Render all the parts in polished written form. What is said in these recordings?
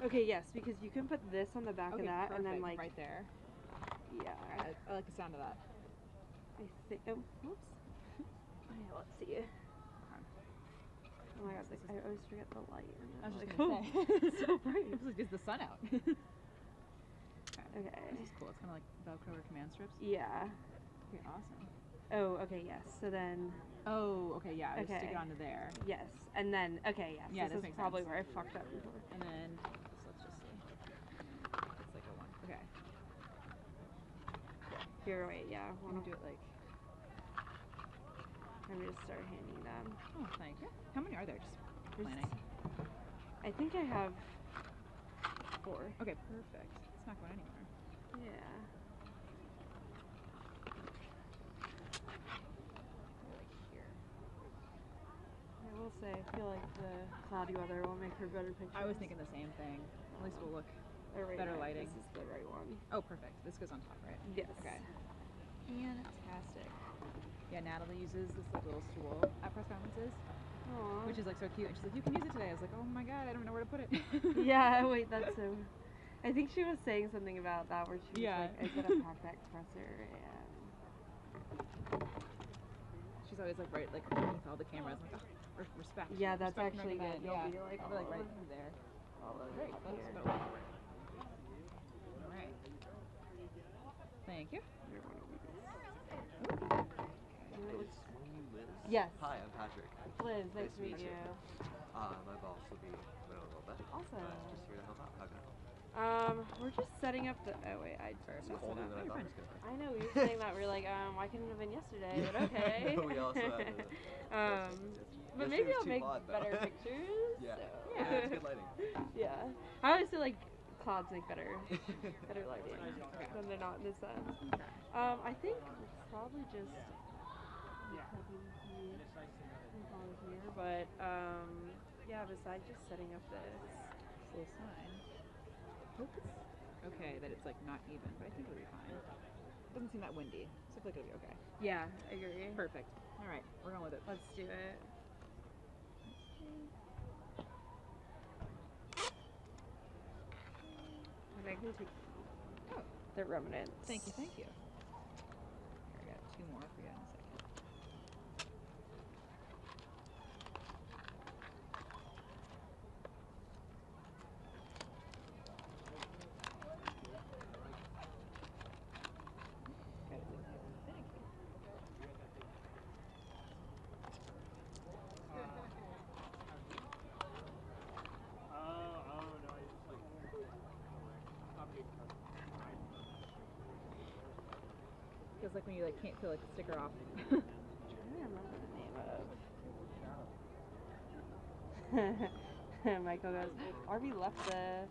Okay, yes, because you can put this on the back of that, and then like right there. Yeah. I like the sound of that. I think. Oh, whoops. Yeah, let's see. Oh my god, like, I always forget the light. I was like, just gonna say. It's so bright. Is the sun out? Okay. This is cool. It's kind of like Velcro or command strips. Yeah. Okay, awesome. Oh, okay, yes. So then. Oh, okay, yeah. Okay. Stick it onto there. Yes, and then yes. Yeah, this is probably where I fucked up before. And then let's just see. It's like a one. Okay. Here, wait, yeah. We can do it like. Let me just start handing them. Oh, thank you. How many are there? Just planning. I think I have 4. Okay, perfect. It's not going anywhere. Yeah. Like here. I will say, I feel like the cloudy weather will make for better pictures. I was thinking the same thing. At least we'll look better lighting. This is the right one. Oh, perfect. This goes on top, right? Yes. Okay. Fantastic. Yeah, Natalie uses this like little stool at press conferences. Aww. Which is like so cute. And she's like, you can use it today. I was like, oh my god, I don't know where to put it. Yeah, wait, that's so. I think she was saying something about that where she was like, is it a compact presser? And she's always like right like underneath all the cameras. I'm like, oh, respect. Yeah, that's respect actually good. You'll be like, I'll be like right there. All over great. here. All right. Thank you. You're one of these. Yes. Hi, I'm Patrick. Liz, nice to meet you. My boss will be in a little bit. Awesome. Just here to help out. How can I help? We're just setting up the. Oh wait, I It's colder than I thought it was gonna be. I know we were saying that. We were like, why couldn't it have been yesterday? But okay. We also had but maybe I'll make better pictures. Yeah. So. Yeah, it's good lighting. Yeah. I always feel like clouds make better lighting when they're not in the sun. I think we'll probably just. Here, but yeah, besides just setting up this little sign. Okay, that it's like not even, but I think it'll be fine. It doesn't seem that windy, so I feel like it'll be okay. Yeah, I agree. Perfect. All right, we're going with it. Let's do it. And I can take the remnants. Thank you, thank you. Here, I got 2 more for you in a second. Feels like when you like can't peel like the sticker off. I'm trying to remember the name of. Michael goes, Arby left the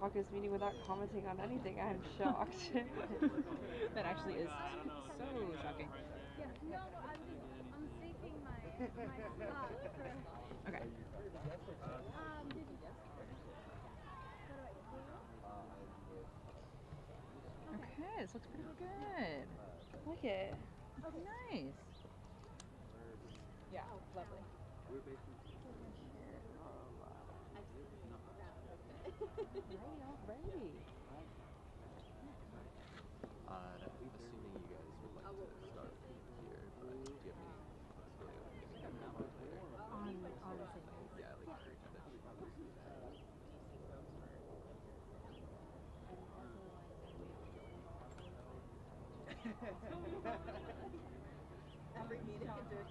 caucus meeting without commenting on anything. I'm shocked. That actually is so shocking. Yeah, no, I'm saving my spot for. Okay. Did you just? Okay, this looks pretty good. I like it. Oh, nice. Yeah, lovely. Alrighty. Assuming you guys would like to start here, but do you have any flexibility on getting that later? On the same page. Yeah, like 3:10. Every meeting can do it.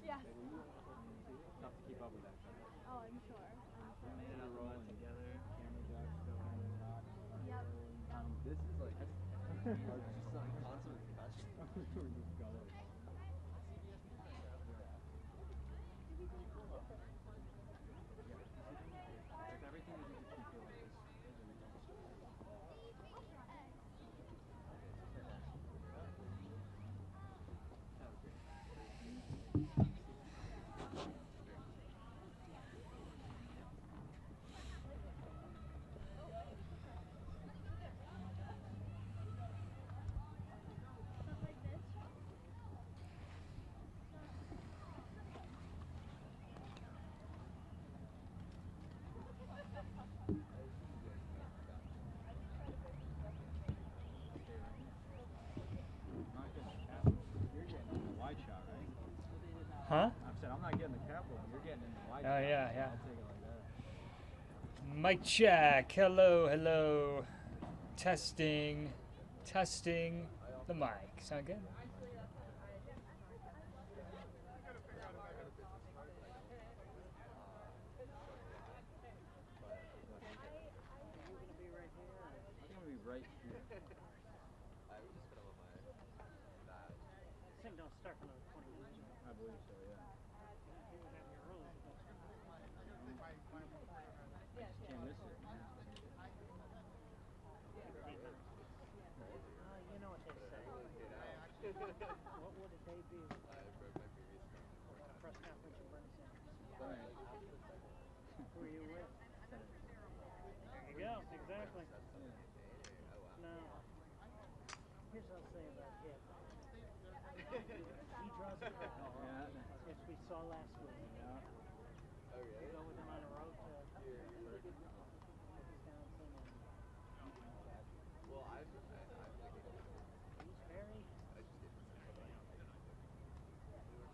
Yes. Tough to keep up with that. Oh, I'm sure. I'm sure. And I roll it together. Camera jacks going and not. Yep. This is like our just like consummate professional. We're just going. With everything that you just keep doing is Not like this. not getting the cap. You're getting in the wide shot, right? Huh? I've said I'm not getting the cap, but you're getting in the wide Oh, shot. yeah, So yeah. I'll take it like that. Mic check. Hello, hello. Testing, testing the mic. Sound good? I think I'm gonna be right here. I was just gonna let my that. This thing don't start for another 20 minutes. I believe so, yeah. You would have your rules. Can't miss it. You know what they say. What would a day be? I broke my previous phone. Press conference in Bernie Sanders. Right. Who are you with? There you go. Exactly. No. Here's what I'll say about him. He draws a crowd. Yeah. As we saw last week. Yeah. Oh You really? go with him on a road to Wisconsin and Well, I've like he's very I just didn't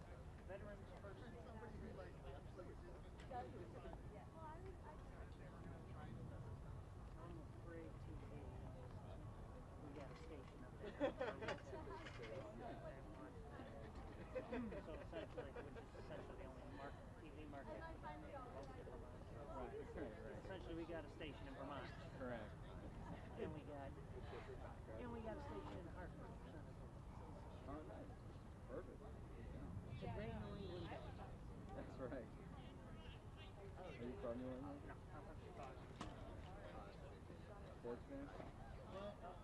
say veterans first. I'm afraid TV. We got a station up there. So essentially, which is essentially the only TV market located in Vermont. Right. Essentially, we got a station in Vermont, Correct. and we got a station in Hartford. Oh, nice. Perfect. It's a great New England day. That's right. Are you from New England? No, I'm from Chicago. Sports fan?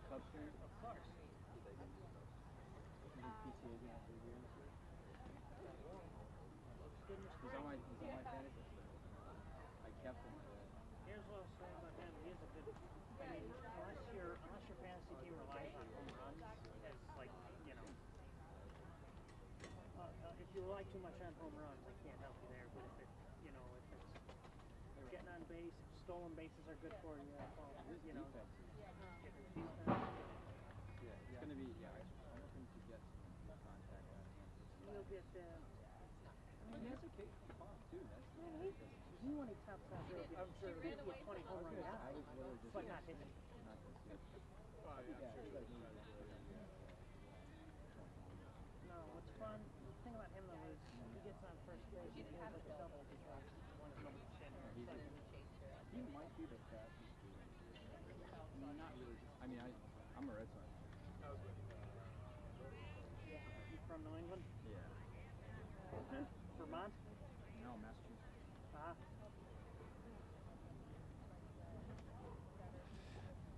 Cubs fan? Of course. PCA game after the years? Goodness He's on my fantasy. I kept him. Here's what I'll say about him. He is a good. I mean, unless your fantasy team relies on home runs, it's like if you rely too much on home runs, I can't help you there. But if it's getting on base, stolen bases are good for you. His defense is. If it's defense, Yeah, it's gonna be. Yeah, I'm looking to get some contact out of him. you'll get. I mean, he has a case for bomb too. That's the thing. He when he tops out, I'm sure he'll be a 20 home run guy, I was literally just but not hitting. not this year. Yeah, it's like me. No, what's fun, the thing about him though is when he gets on first base, he feels like a double because one of nobody's standing on He's second. He might be the fastest dude. I mean, not really. I mean, I'm a Red Sox fan. You from New England? Yeah. Vermont? No, Massachusetts.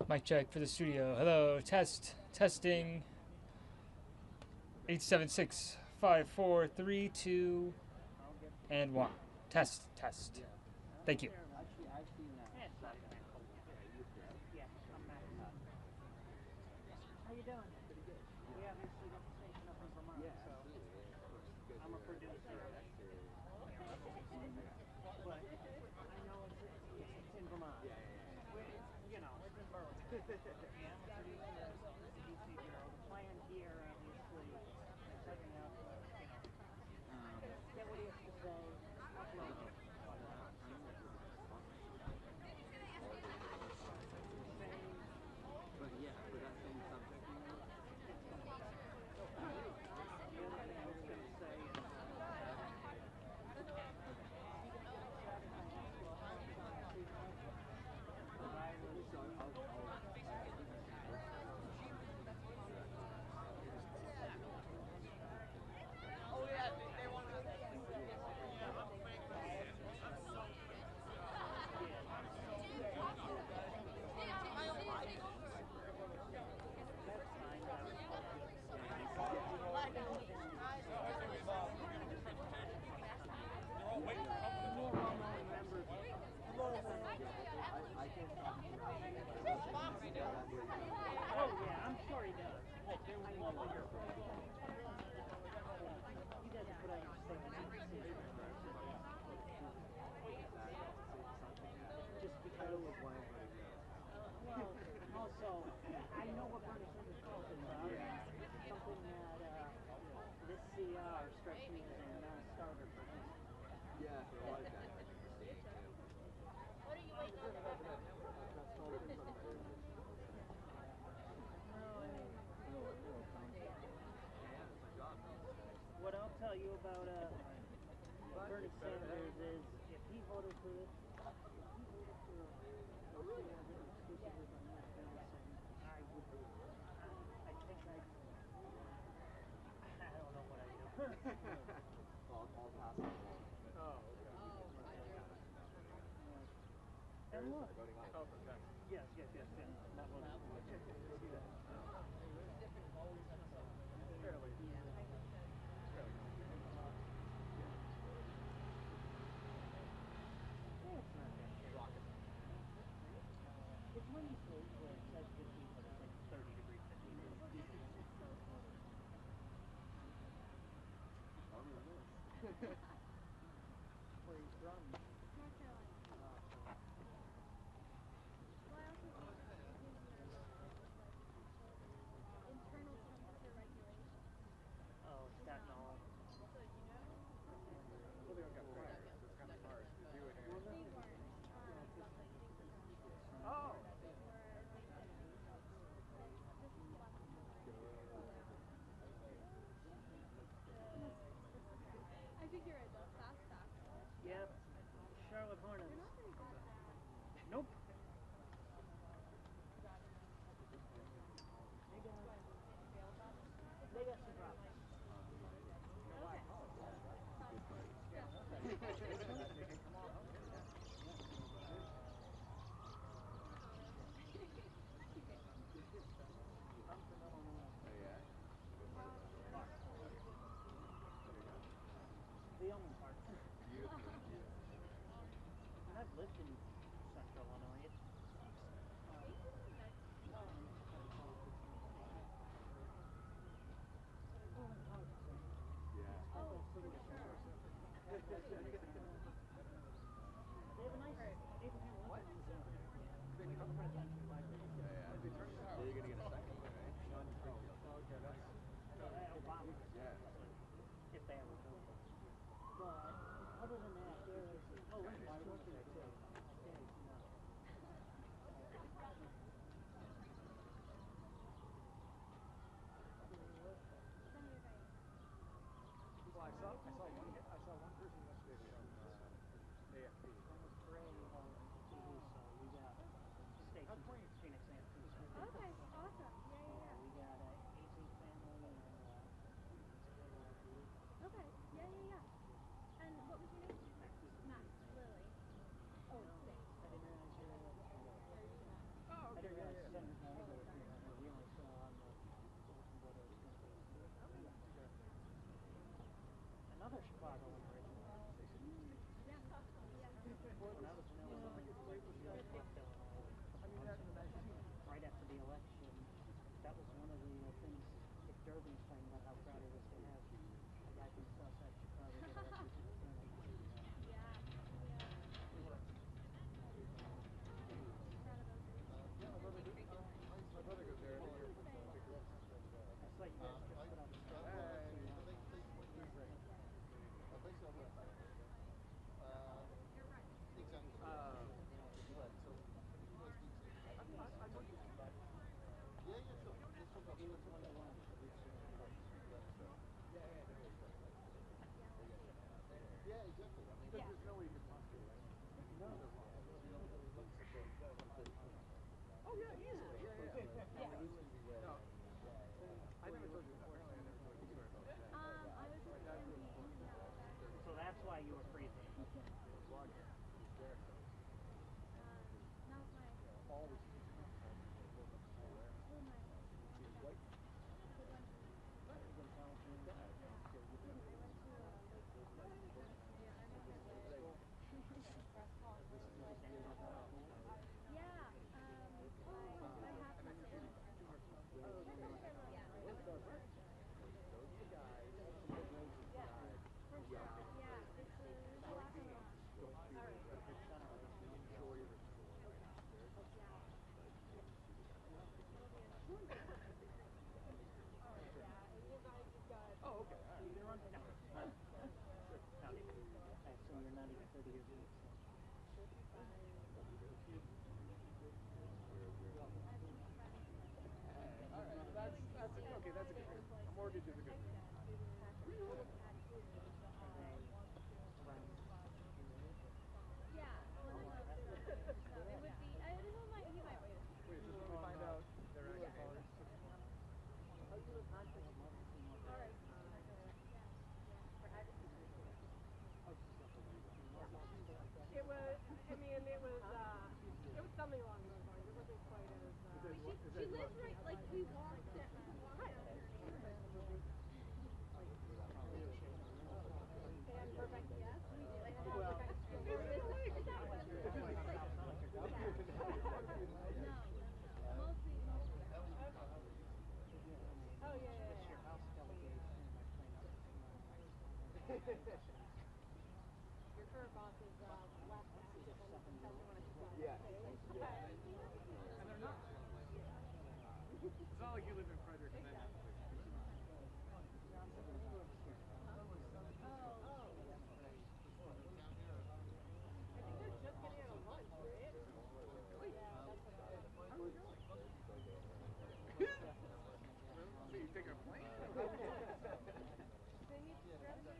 Mic check for the studio. Hello, testing. 876 5432 and 1. Test. Thank you. Actually, I've seen that. Yeah, it's not even that cold. Yeah, I'm back. How you doing? Pretty good. We obviously got the station up in Vermont, so I'm a producer. But I know it's in Vermont. It's in Berlin. Yeah, I'm a producer of the DC Bureau. The plan here, obviously, is checking out get what he has to say, upload it. But yeah, for that same subject, using starter for this. Yeah, for a lot of guys, I think the same too. What I'll tell you about Bernie Sanders is if he voted for this, I would. I think I don't know what I do. I'll pass it along. Oh, okay. And look. Voting on it. Oh, okay. Yes. Not voting. Fairly. It's not that rocket. It's when you say where it says 15, but it's like 30 degrees 15. Where he's from. North Carolina. Well, I also think internal temperature regulation. Oh, Staten Island. Well, they don't got fires. It's kind of hard to do it here. They weren't. Oh! I think you're right though. Fast facts. Yep. Charlotte Hornets. They're not very good. Nope. They got some problems. The only part. And I've lived in central Illinois. It They have a nice Abraham Lincoln Museum. Presidential library. So you're gonna get a second one, right? Obama. Yeah. If they ever do. But other than that, there is. Oh, Lincoln, I worked there too. Well, I saw one person yesterday from AFP. We got station Phoenix and Tucson. Okay, awesome. Yeah. We got AZ family and Okay, yeah. And what was your name? Max. Lily. Oh, thanks. I didn't realize you were Oh, I didn't realize yeah. Senator Nordic was here. We only saw on the bulletin board it was going to be. Another Chicagoan original. Yeah. When I was in Illinois, right after the election, that was one of the things Dick Durbin was talking about how proud he was to have a guy from Southside Chicago get elected to the Senate. My brother goes there every year for the big Christmas. I saw you guys just put out the Hey, I assume you're not even 30 years old. Alright, that's okay, that's a good reason. A mortgage is a good reason. Yeah. Well, no, it would be. I don't know. He might wait. Wait, just when we find out their actual age. It was, I mean, it was something along those lines. It wasn't quite as, She lives right, like, we walked there. and Burbank, yes. Well, Oh, yeah. Your house delegation and my plan out Your current boss is less active and doesn't want to keep yeah. going. And they're not. It's not like you live in Frederick and then have to I think they're just getting out of lunch, right? So you take a plane? They need to grab their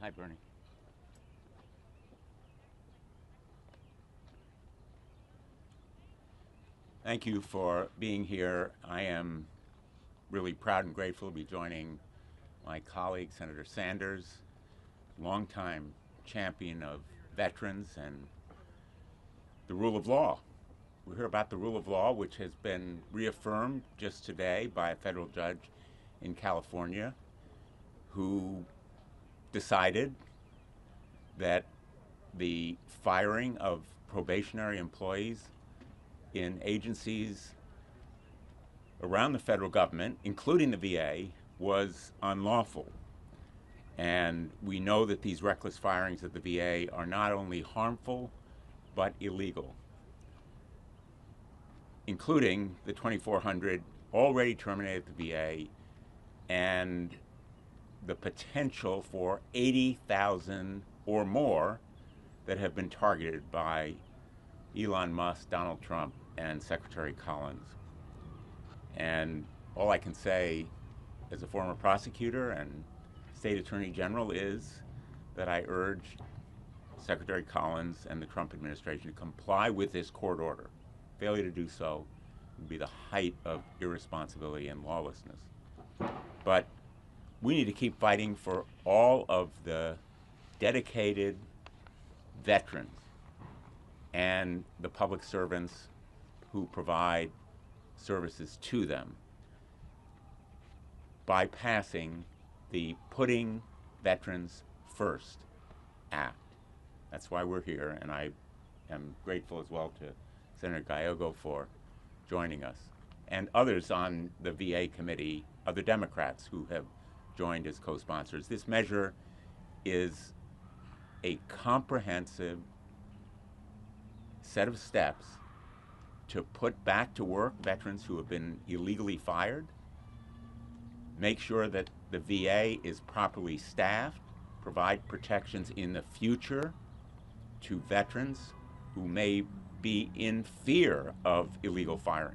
Hi, Bernie. Thank you for being here. I am really proud and grateful to be joining my colleague, Senator Sanders, longtime champion of veterans and the rule of law. We hear about the rule of law, which has been reaffirmed just today by a federal judge in California who decided that the firing of probationary employees in agencies around the federal government, including the VA, was unlawful. And we know that these reckless firings at the VA are not only harmful, but illegal, including the 2,400 already terminated at the VA and the potential for 80,000 or more that have been targeted by Elon Musk, Donald Trump, and Secretary Collins. And all I can say as a former prosecutor and state attorney general is that I urge Secretary Collins and the Trump administration to comply with this court order. Failure to do so would be the height of irresponsibility and lawlessness. But we need to keep fighting for all of the dedicated veterans and the public servants who provide services to them by passing the Putting Veterans First Act. That's why we're here, and I am grateful as well to Senator Gallego for joining us, and others on the VA committee, other Democrats who have joined as co-sponsors. This measure is a comprehensive set of steps to put back to work veterans who have been illegally fired, make sure that the VA is properly staffed, provide protections in the future to veterans who may be in fear of illegal firings.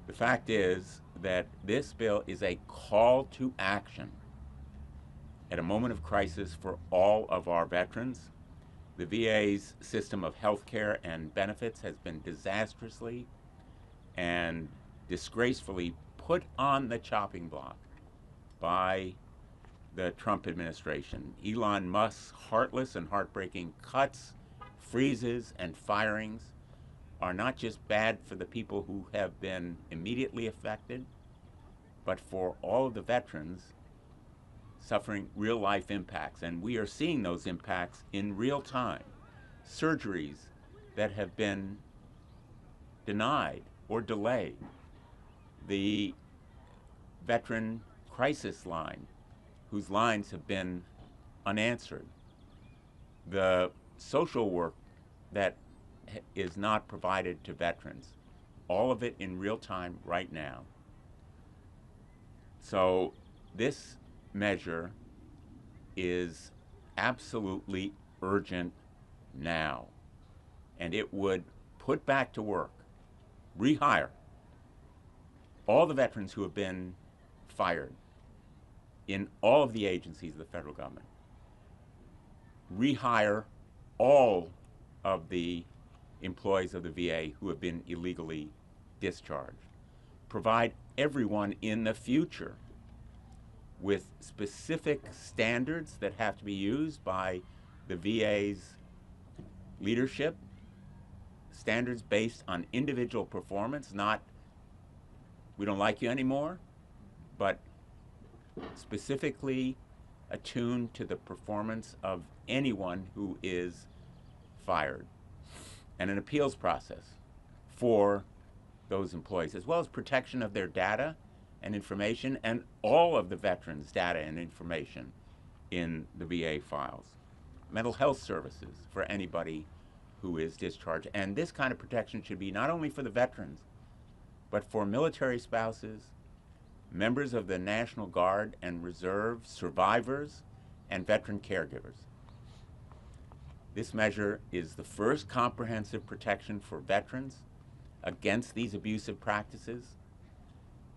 The fact is that this bill is a call to action at a moment of crisis for all of our veterans. The VA's system of health care and benefits has been disastrously and disgracefully put on the chopping block by the Trump administration. Elon Musk's heartless and heartbreaking cuts, freezes, and firings are not just bad for the people who have been immediately affected, but for all of the veterans suffering real-life impacts. And we are seeing those impacts in real time. Surgeries that have been denied or delayed. The veteran crisis line, whose lines have been unanswered. The social work that is not provided to veterans. All of it in real time right now. So this measure is absolutely urgent now. And it would put back to work, rehire all the veterans who have been fired in all of the agencies of the federal government. Rehire all of the employees of the VA who have been illegally discharged. Provide everyone in the future with specific standards that have to be used by the VA's leadership, standards based on individual performance, not we don't like you anymore, but specifically attuned to the performance of anyone who is fired, and an appeals process for those employees, as well as protection of their data and information and all of the veterans' data and information in the VA files. Mental health services for anybody who is discharged. And this kind of protection should be not only for the veterans, but for military spouses, members of the National Guard and Reserve, survivors, and veteran caregivers. This measure is the first comprehensive protection for veterans against these abusive practices,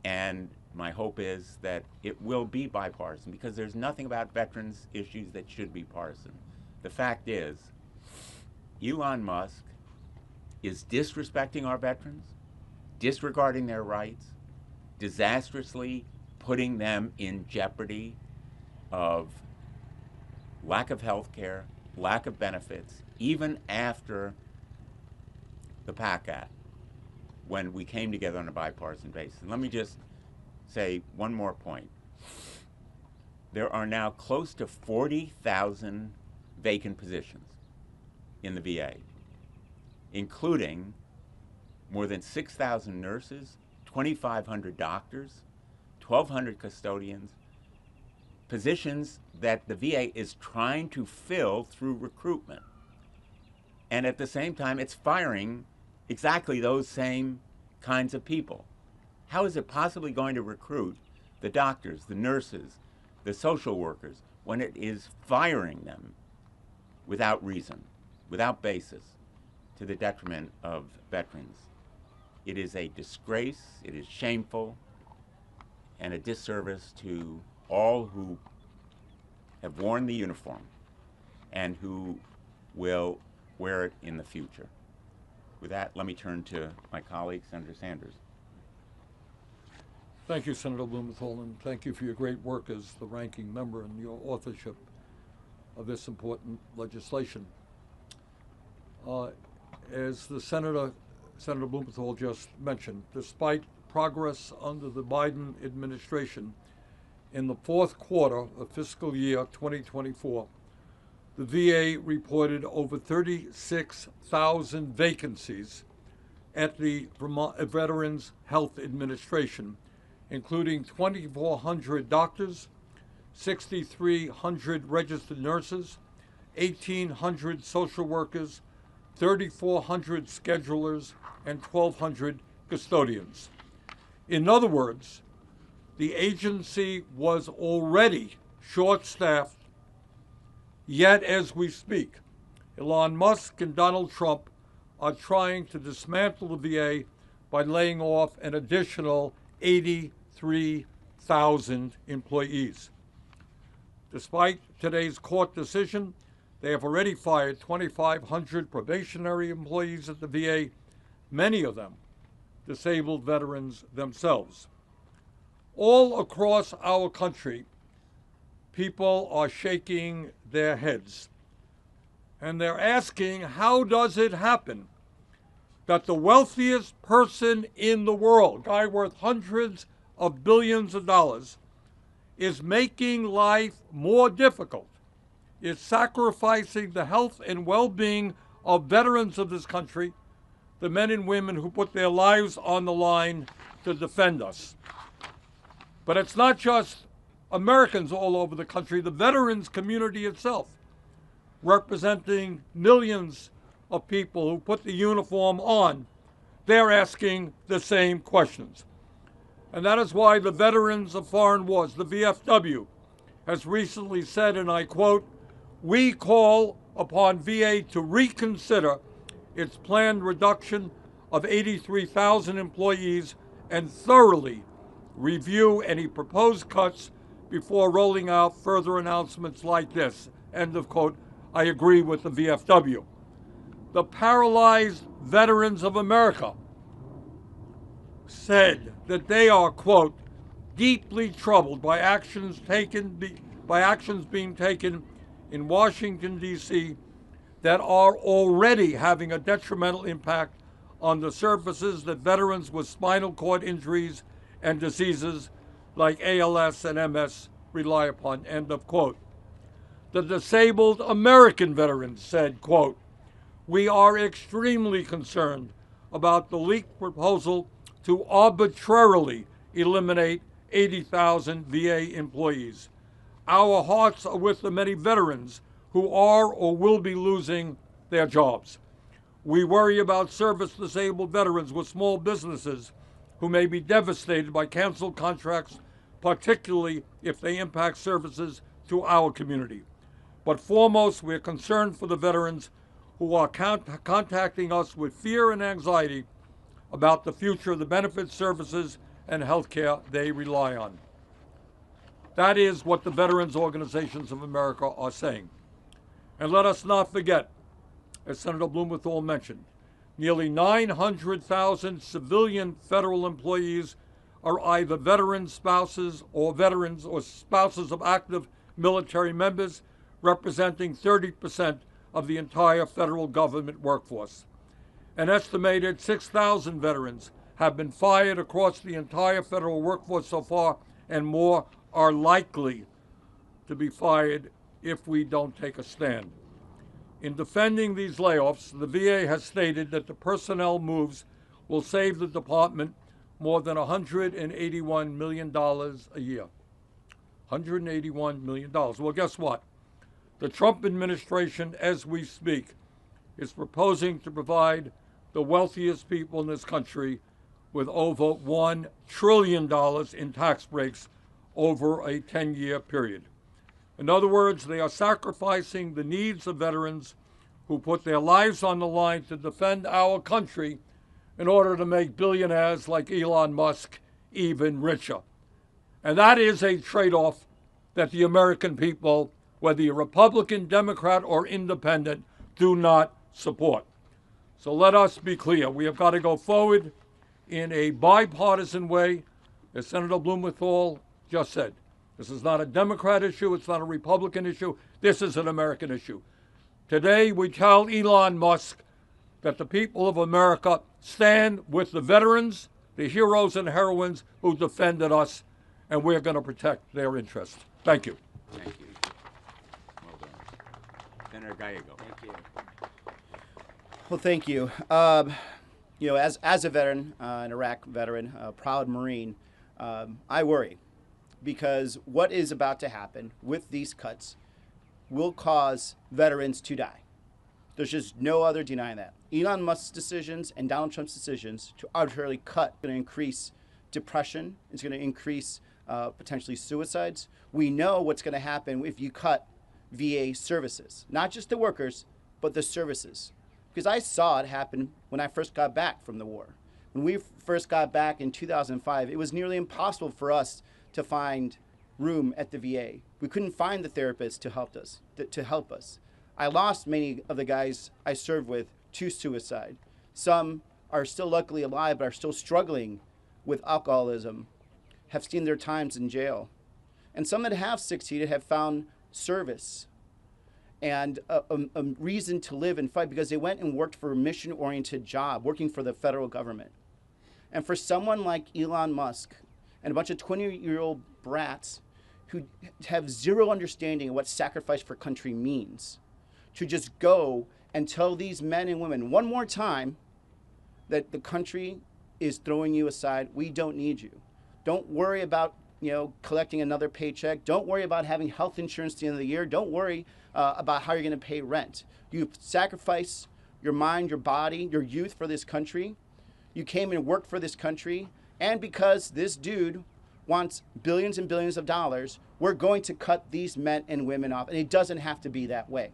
and my hope is that it will be bipartisan, because there's nothing about veterans issues that should be partisan. The fact is, Elon Musk is disrespecting our veterans, disregarding their rights, disastrously putting them in jeopardy of lack of health care, lack of benefits, even after the PAC Act, when we came together on a bipartisan basis. And let me just say one more point. There are now close to 40,000 vacant positions in the VA, including more than 6,000 nurses, 2,500 doctors, 1,200 custodians, positions that the VA is trying to fill through recruitment. And at the same time, it's firing exactly those same kinds of people. How is it possibly going to recruit the doctors, the nurses, the social workers, when it is firing them without reason, without basis, to the detriment of veterans? It is a disgrace, it is shameful, and a disservice to all who have worn the uniform and who will wear it in the future. With that, let me turn to my colleague, Senator Sanders. Thank you, Senator Blumenthal, and thank you for your great work as the ranking member and your authorship of this important legislation. As the Senator Blumenthal just mentioned, despite progress under the Biden administration, in the fourth quarter of fiscal year 2024, the VA reported over 36,000 vacancies at the Vermont Veterans Health Administration, including 2,400 doctors, 6,300 registered nurses, 1,800 social workers, 3,400 schedulers, and 1,200 custodians. In other words, the agency was already short-staffed, yet as we speak, Elon Musk and Donald Trump are trying to dismantle the VA by laying off an additional 83,000 employees. Despite today's court decision, they have already fired 2,500 probationary employees at the VA, many of them disabled veterans themselves. All across our country, people are shaking their heads, and they're asking, how does it happen that the wealthiest person in the world, guy worth hundreds of billions of dollars, is making life more difficult, is sacrificing the health and well-being of veterans of this country, the men and women who put their lives on the line to defend us. But it's not just Americans all over the country, the veterans community itself, representing millions of people who put the uniform on, they're asking the same questions. And that is why the Veterans of Foreign Wars, the VFW, has recently said, and I quote, "We call upon VA to reconsider its planned reduction of 83,000 employees and thoroughly review any proposed cuts before rolling out further announcements like this." End of quote. I agree with the VFW. The Paralyzed Veterans of America said that they are, quote, deeply troubled by actions being taken in Washington, D.C. that are already having a detrimental impact on the services that veterans with spinal cord injuries and diseases like ALS and MS rely upon, end of quote. The Disabled American Veterans said, quote, "We are extremely concerned about the leaked proposal to arbitrarily eliminate 80,000 VA employees. Our hearts are with the many veterans who are or will be losing their jobs. We worry about service-disabled veterans with small businesses who may be devastated by canceled contracts, particularly if they impact services to our community. But foremost, we're concerned for the veterans who are contacting us with fear and anxiety about the future of the benefits, services, and health care they rely on. That is what the Veterans Organizations of America are saying. And let us not forget, as Senator Blumenthal mentioned, nearly 900,000 civilian federal employees are either veteran spouses or veterans or spouses of active military members, representing 30% of the entire federal government workforce. An estimated 6,000 veterans have been fired across the entire federal workforce so far, and more are likely to be fired if we don't take a stand. In defending these layoffs, the VA has stated that the personnel moves will save the department more than $181 million a year. $181 million. Well, guess what? The Trump administration, as we speak, is proposing to provide the wealthiest people in this country with over $1 trillion in tax breaks over a 10-year period. In other words, they are sacrificing the needs of veterans who put their lives on the line to defend our country in order to make billionaires like Elon Musk even richer. And that is a trade-off that the American people, whether you're Republican, Democrat, or Independent, do not support. So let us be clear. We have got to go forward in a bipartisan way, as Senator Blumenthal just said. This is not a Democrat issue. It's not a Republican issue. This is an American issue. Today, we tell Elon Musk that the people of America stand with the veterans, the heroes and heroines who defended us, and we're going to protect their interests. Thank you. Thank you. Well done. Senator Gallego. Thank you. Well, thank you. You know, as a veteran, an Iraq veteran, a proud Marine, I worry because what is about to happen with these cuts will cause veterans to die. There's just no other denying that. Elon Musk's decisions and Donald Trump's decisions to arbitrarily cut are going to increase depression. It's going to increase potentially suicides. We know what's going to happen if you cut VA services, not just the workers, but the services. Because I saw it happen when I first got back from the war. When we first got back in 2005, it was nearly impossible for us to find room at the VA. We couldn't find the therapists to help us. I lost many of the guys I served with to suicide. Some are still luckily alive, but are still struggling with alcoholism, have seen their times in jail. And some that have succeeded have found service and a reason to live and fight because they went and worked for a mission-oriented job, working for the federal government. And for someone like Elon Musk and a bunch of 20-year-old brats who have zero understanding of what sacrifice for country means, to just go and tell these men and women one more time that the country is throwing you aside. We don't need you. Don't worry about collecting another paycheck. Don't worry about having health insurance at the end of the year. Don't worry about how you're going to pay rent. You sacrifice your mind, your body, your youth for this country. You came and worked for this country. And because this dude wants billions and billions of dollars, we're going to cut these men and women off. And it doesn't have to be that way.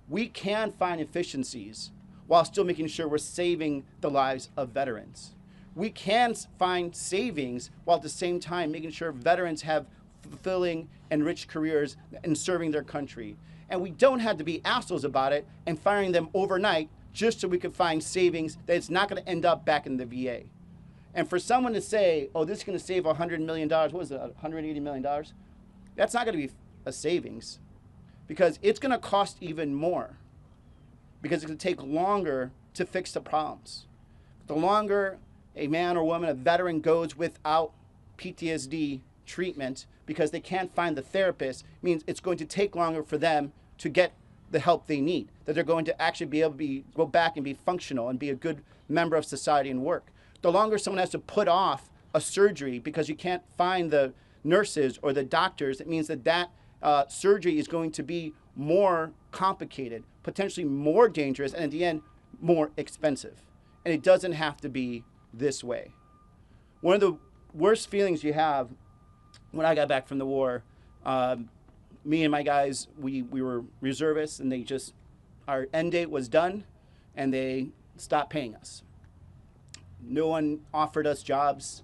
We can find efficiencies while still making sure we're saving the lives of veterans. We can find savings while at the same time making sure veterans have fulfilling and rich careers in serving their country. And we don't have to be assholes about it and firing them overnight just so we can find savings that it's not going to end up back in the VA. And for someone to say, oh, this is going to save $100 million, what was it, $180 million? That's not going to be a savings because it's going to cost even more because it's going to take longer to fix the problems. The longer a man or woman, a veteran, goes without PTSD treatment because they can't find the therapist, means it's going to take longer for them to get the help they need, that they're going to actually be able to go back and be functional and be a good member of society and work. The longer someone has to put off a surgery because you can't find the nurses or the doctors, it means that surgery is going to be more complicated, potentially more dangerous, and at the end, more expensive. And it doesn't have to be this way. One of the worst feelings you have when I got back from the war, me and my guys, we were reservists, and our end date was done, and they stopped paying us. No one offered us jobs.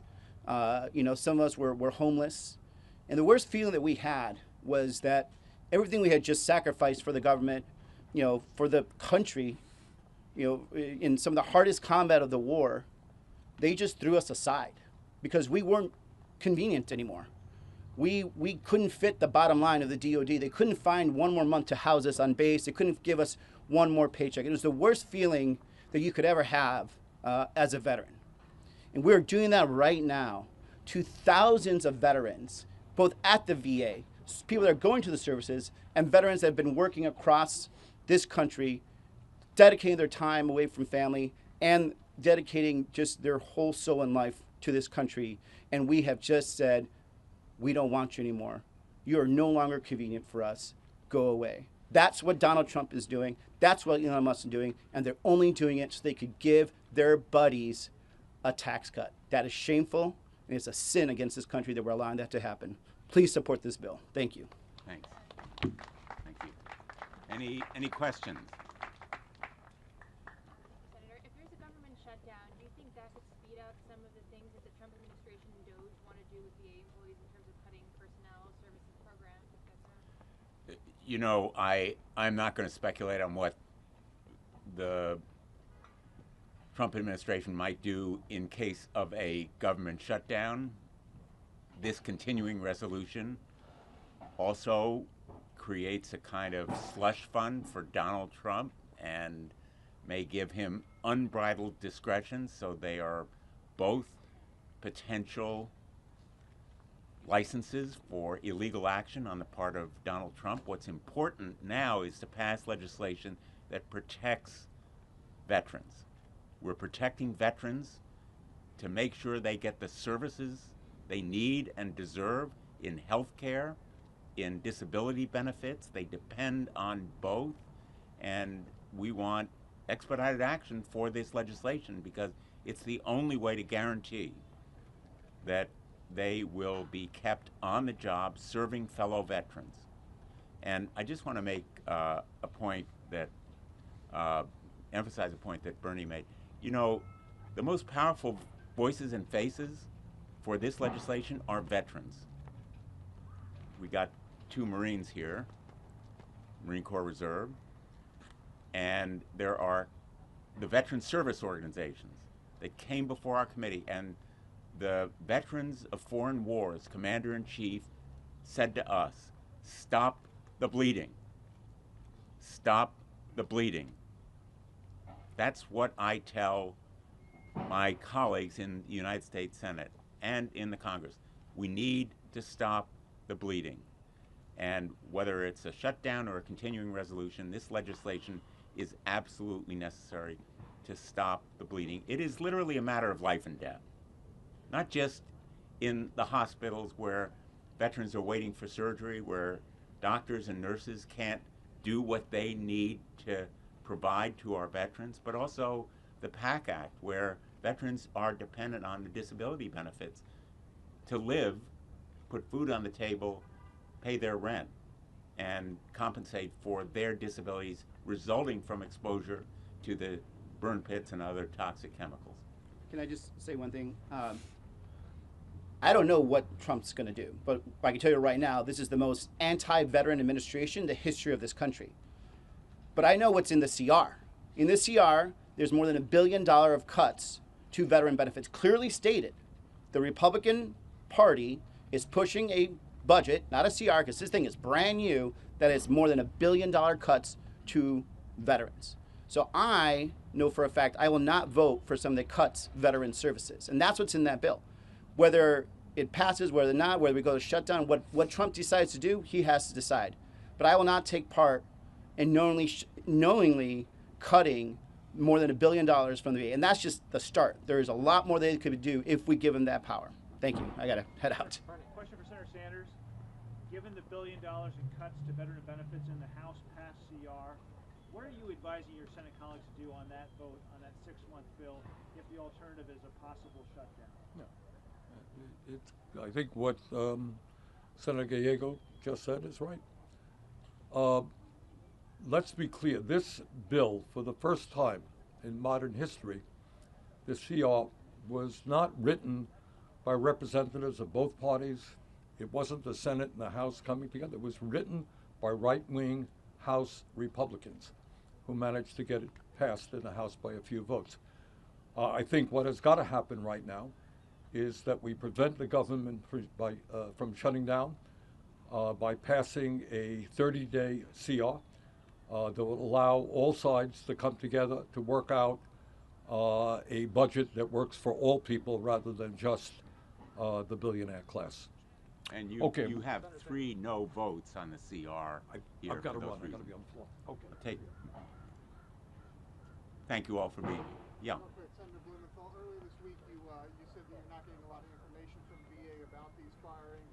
Some of us were homeless. And the worst feeling that we had was that everything we had just sacrificed for the government, for the country, in some of the hardest combat of the war, they just threw us aside because we weren't convenient anymore. We couldn't fit the bottom line of the DOD. They couldn't find one more month to house us on base. They couldn't give us one more paycheck. It was the worst feeling that you could ever have as a veteran. And we're doing that right now to thousands of veterans, both at the VA, people that are going to the services, and veterans that have been working across this country, dedicating their time away from family and dedicating just their whole soul and life to this country. And we have just said, we don't want you anymore. You are no longer convenient for us. Go away. That's what Donald Trump is doing. That's what Elon Musk is doing. And they're only doing it so they could give their buddies a tax cut. That is shameful, and it's a sin against this country that we're allowing that to happen. Please support this bill. Thank you. Thanks. Thank you. Any questions? Senator, if there's a government shutdown, do you think that could speed up some of the things that the Trump administration and DOJ want to do with VA employees in terms of cutting personnel, services programs, etc.? I'm not going to speculate on what the Trump administration might do in case of a government shutdown. This continuing resolution also creates a kind of slush fund for Donald Trump and may give him unbridled discretion, so they are both potential licenses for illegal action on the part of Donald Trump. What's important now is to pass legislation that protects veterans. We're protecting veterans to make sure they get the services they need and deserve in health care, in disability benefits. They depend on both, and we want expedited action for this legislation because it's the only way to guarantee that they will be kept on the job serving fellow veterans. And I just want to make a point that, emphasize a point that Bernie made. The most powerful voices and faces for this legislation are veterans. We got 2 Marines here, Marine Corps Reserve, and there are the veteran service organizations that came before our committee, and the Veterans of Foreign Wars Commander-in-Chief said to us, stop the bleeding. Stop the bleeding. That's what I tell my colleagues in the United States Senate and in the Congress. We need to stop the bleeding. And whether it's a shutdown or a continuing resolution, this legislation is absolutely necessary to stop the bleeding. It is literally a matter of life and death. Not just in the hospitals where veterans are waiting for surgery, where doctors and nurses can't do what they need to provide to our veterans, but also the PAC Act, where veterans are dependent on the disability benefits to live, put food on the table, pay their rent, and compensate for their disabilities resulting from exposure to the burn pits and other toxic chemicals. Can I just say one thing? I don't know what Trump's going to do, but I can tell you right now, this is the most anti-veteran administration in the history of this country. But I know what's in the CR. In the CR, there's more than $1 billion of cuts to veteran benefits. Clearly stated, the Republican Party is pushing a budget, not a CR, because this thing is brand new, that is more than $1 billion cuts to veterans. So I know for a fact I will not vote for something that cuts veteran services. And that's what's in that bill. Whether it passes, whether not, whether we go to shutdown, what Trump decides to do, he has to decide. But I will not take part in knowingly cutting more than $1 billion from the VA. And that's just the start. There is a lot more they could do if we give them that power. Thank you. I got to head out. Question for Senator Sanders. Given the $1 billion in cuts to veteran benefits in the House passed CR, what are you advising your Senate colleagues to do on that vote, on that 6-month bill, if the alternative is a possible shutdown? No. I think what Senator Gallego just said is right. Let's be clear. This bill, for the first time in modern history, the CR was not written by representatives of both parties. It wasn't the Senate and the House coming together. It was written by right-wing House Republicans who managed to get it passed in the House by a few votes. I think what has got to happen right now is that we prevent the government from shutting down by passing a 30-day CR that will allow all sides to come together to work out a budget that works for all people rather than just the billionaire class. And you, Okay. you have 3 no votes on the CR here. I've got to for those run. I've got to reasons. be on the floor. Okay. Thank you all for being here. Yeah. Senator Blumenthal, earlier this week you said that you're not getting a lot of information from VA about these firings.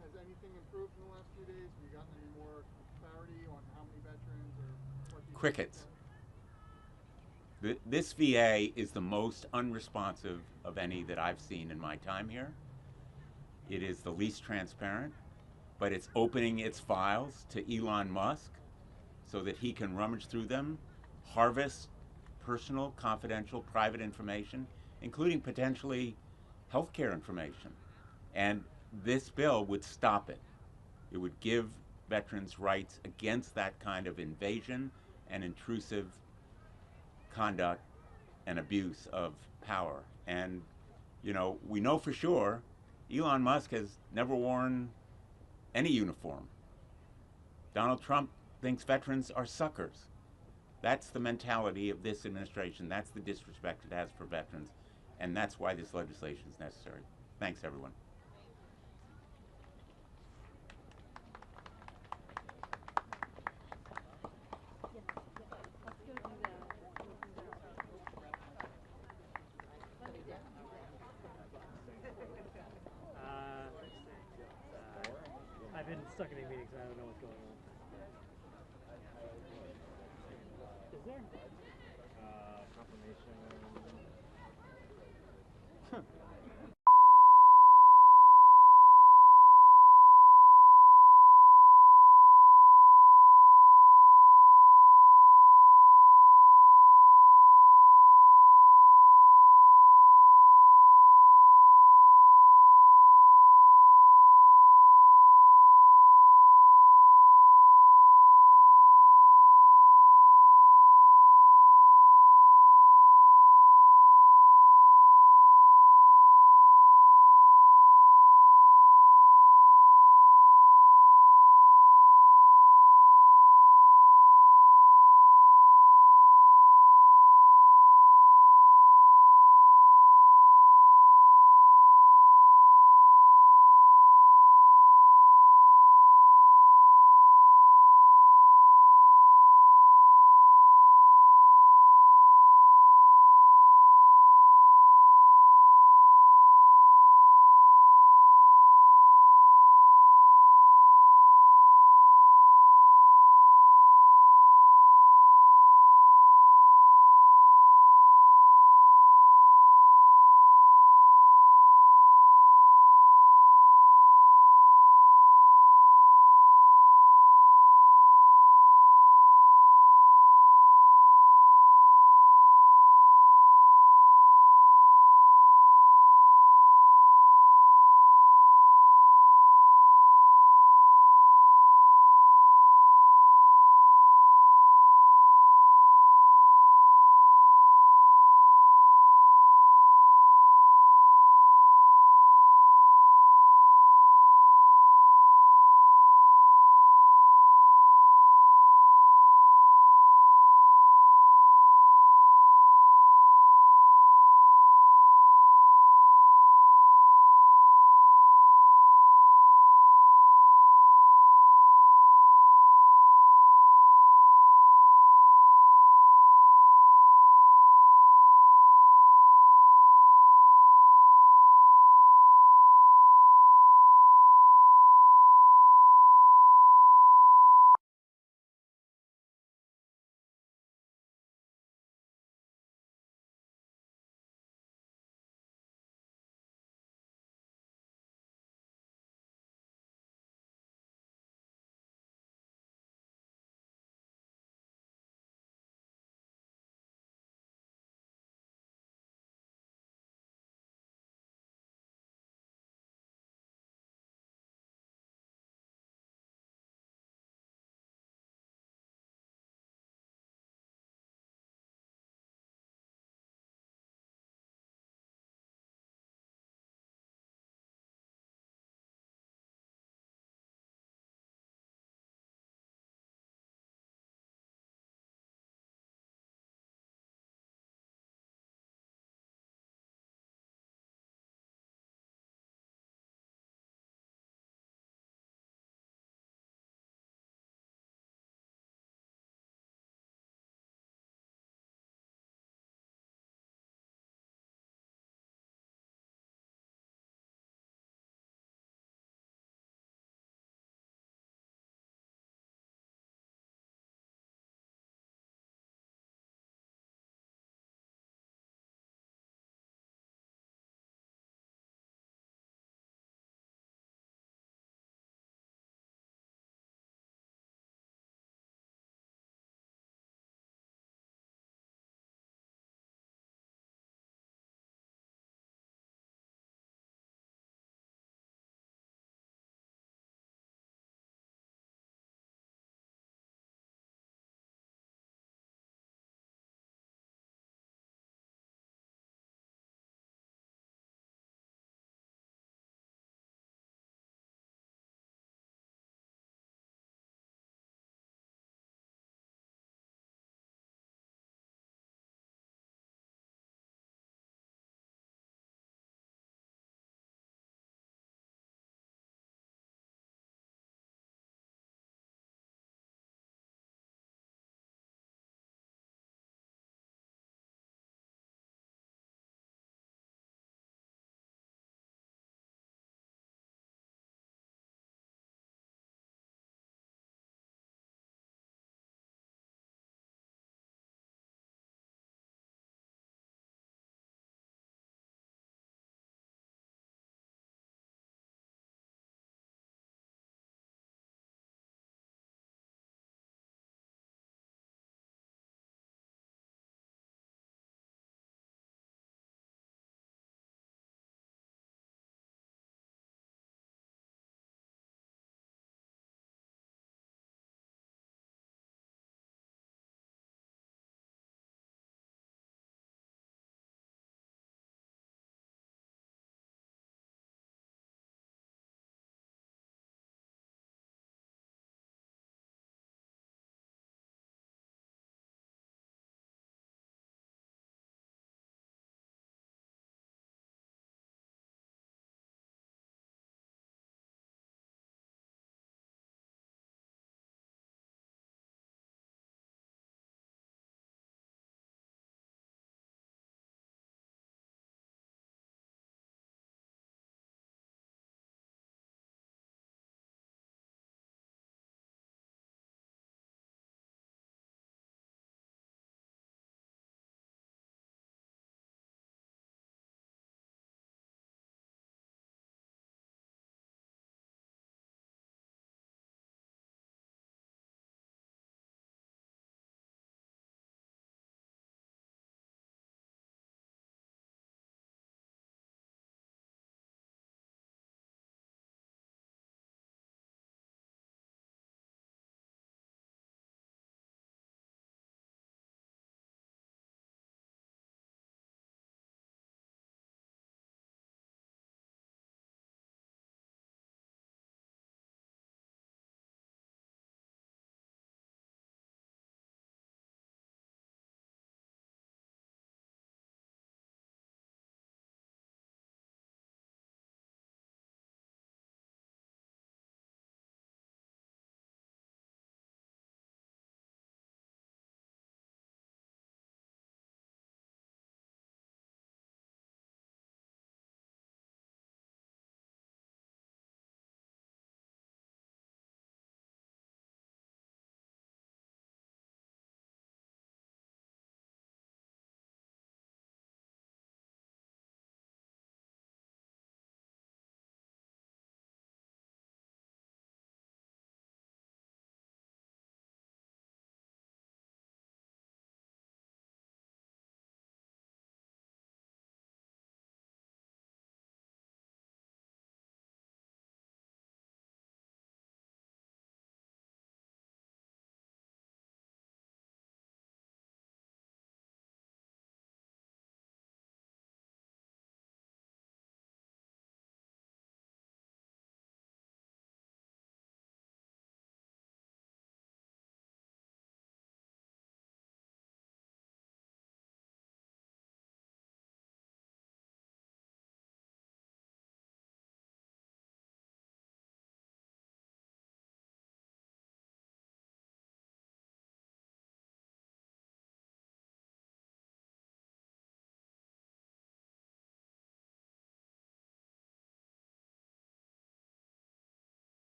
Has anything improved in the last few days? Have you gotten any more clarity on how many veterans or what these Crickets. This VA is the most unresponsive of any that I've seen in my time here. It is the least transparent, but it's opening its files to Elon Musk so that he can rummage through them, harvest personal, confidential, private information, including potentially healthcare information. And this bill would stop it. It would give veterans rights against that kind of invasion and intrusive conduct and abuse of power. And, you know, we know for sure Elon Musk has never worn any uniform. Donald Trump thinks veterans are suckers. That's the mentality of this administration. That's the disrespect it has for veterans. And that's why this legislation is necessary. Thanks, everyone. I've been stuck in a meeting, so I don't know what's going on.